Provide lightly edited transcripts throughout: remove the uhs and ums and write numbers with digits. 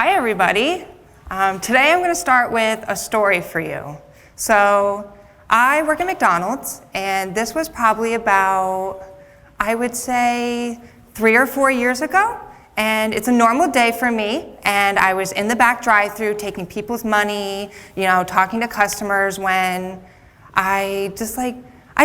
Hi, everybody. Today I'm going to start with a story for you. So I work at McDonald's, and this was probably about, I would say, 3 or 4 years ago. And it's a normal day for me, and I was in the back drive-thru taking people's money, talking to customers when I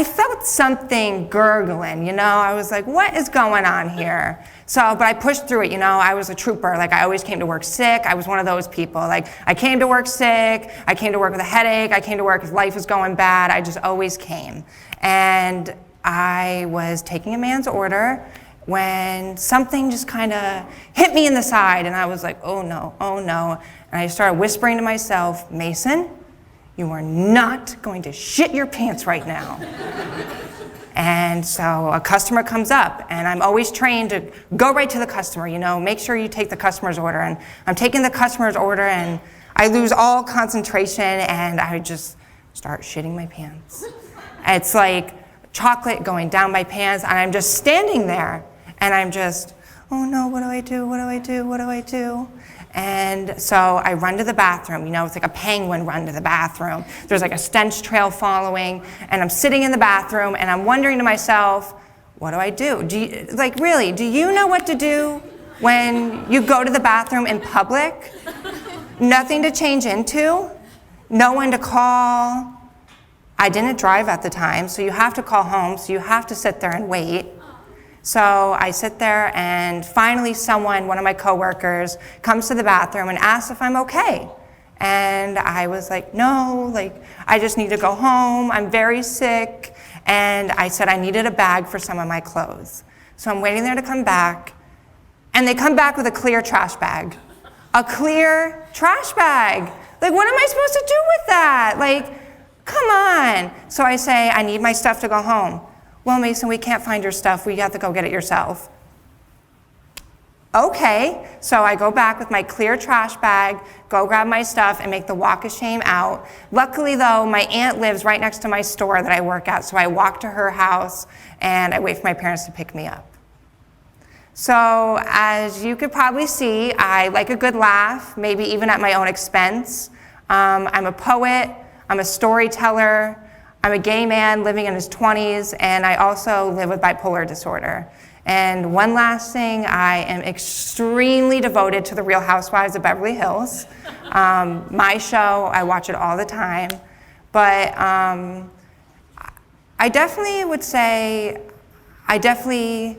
felt something gurgling, I was like, what is going on here? But I pushed through it, I was a trooper. I always came to work sick. I was one of those people. I came to work sick. I came to work with a headache. I came to work if life was going bad. I just always came. And I was taking a man's order when something just kind of hit me in the side, and I was like, oh no. And I started whispering to myself, Mason, you are not going to shit your pants right now. And so a customer comes up, and I'm always trained to go right to the customer, make sure you take the customer's order. And I'm taking the customer's order, and I lose all concentration, and I just start shitting my pants. It's like chocolate going down my pants, and I'm just standing there, and I'm just, oh no, what do I do? And so I run to the bathroom, it's like a penguin run to the bathroom. There's like a stench trail following, and I'm sitting in the bathroom, and I'm wondering to myself, what do I do? Do you know what to do when you go to the bathroom in public? Nothing to change into, no one to call. I didn't drive at the time, so you have to call home, so you have to sit there and wait. So I sit there, and finally one of my coworkers, comes to the bathroom and asks if I'm okay. And I was like, no, I just need to go home. I'm very sick. And I said I needed a bag for some of my clothes. So I'm waiting there to come back, and they come back with a clear trash bag. A clear trash bag. What am I supposed to do with that? Come on. So I say, I need my stuff to go home. Well, Mason, we can't find your stuff. We have to go get it yourself. Okay, so I go back with my clear trash bag, go grab my stuff, and make the walk of shame out. Luckily, though, my aunt lives right next to my store that I work at, so I walk to her house, and I wait for my parents to pick me up. So as you could probably see, I like a good laugh, maybe even at my own expense. I'm a poet, I'm a storyteller, I'm a gay man living in his 20s, and I also live with bipolar disorder. And one last thing, I am extremely devoted to the Real Housewives of Beverly Hills. My show, I watch it all the time. But I definitely would say, I definitely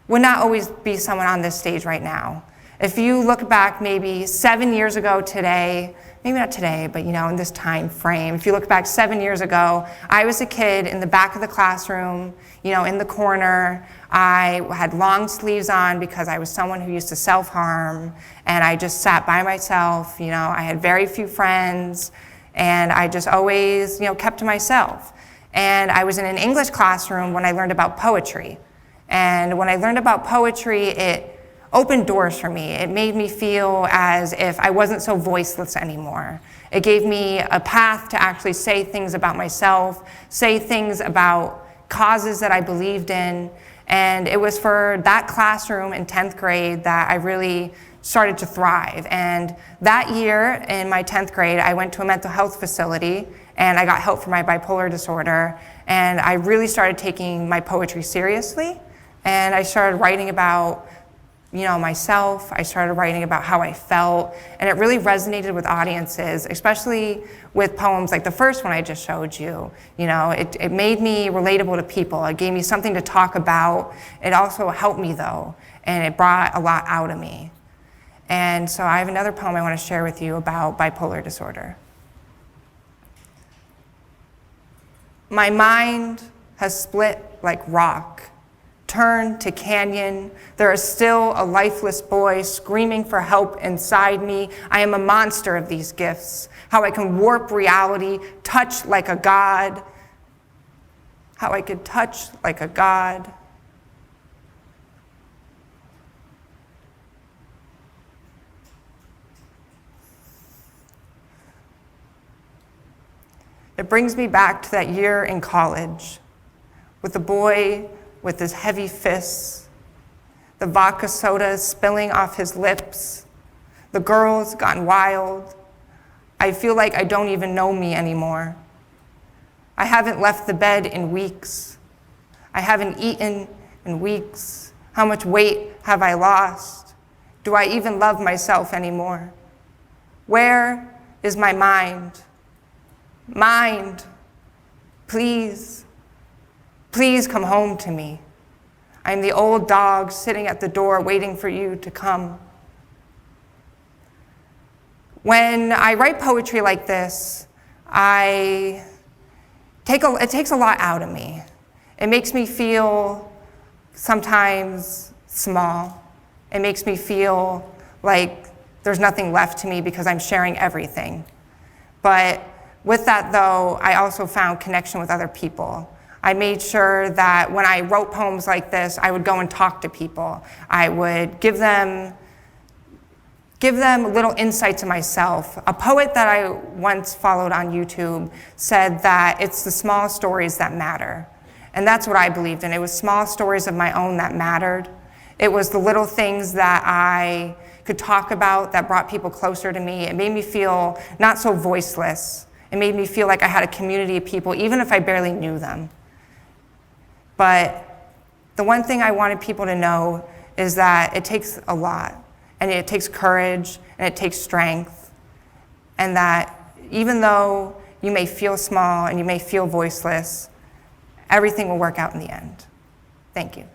would not always be someone on this stage right now. If you look back maybe 7 years ago today, maybe not today, but in this time frame, if you look back 7 years ago, I was a kid in the back of the classroom, in the corner. I had long sleeves on because I was someone who used to self-harm, and I just sat by myself. I had very few friends, and I just always, kept to myself. And I was in an English classroom when I learned about poetry. And when I learned about poetry, it opened doors for me. It made me feel as if I wasn't so voiceless anymore. It gave me a path to actually say things about myself, say things about causes that I believed in. And it was for that classroom in 10th grade that I really started to thrive. And that year in my 10th grade, I went to a mental health facility, and I got help for my bipolar disorder. And I really started taking my poetry seriously. And I started writing about myself. I started writing about how I felt, and it really resonated with audiences, especially with poems like the first one I just showed you. It made me relatable to people. It gave me something to talk about. It also helped me, though, and it brought a lot out of me. And so I have another poem I want to share with you about bipolar disorder. My mind has split like rock, turned to canyon. There is still a lifeless boy screaming for help inside me. I am a monster of these gifts. How I can warp reality, touch like a god. How I could touch like a god. It brings me back to that year in college with the boy with his heavy fists, the vodka soda spilling off his lips, The girl's gotten wild. I feel like I don't even know me anymore. I haven't left the bed in weeks. I haven't eaten in weeks. How much weight have I lost? Do I even love myself anymore? Where is my mind? Mind, please, please come home to me. I'm the old dog sitting at the door waiting for you to come. When I write poetry like this, it takes a lot out of me. It makes me feel sometimes small. It makes me feel like there's nothing left to me because I'm sharing everything. But with that though, I also found connection with other people. I made sure that when I wrote poems like this, I would go and talk to people. I would give them little insights of myself. A poet that I once followed on YouTube said that it's the small stories that matter. And that's what I believed in. It was small stories of my own that mattered. It was the little things that I could talk about that brought people closer to me. It made me feel not so voiceless. It made me feel like I had a community of people, even if I barely knew them. But the one thing I wanted people to know is that it takes a lot. And it takes courage, and it takes strength, and that even though you may feel small and you may feel voiceless, everything will work out in the end. Thank you.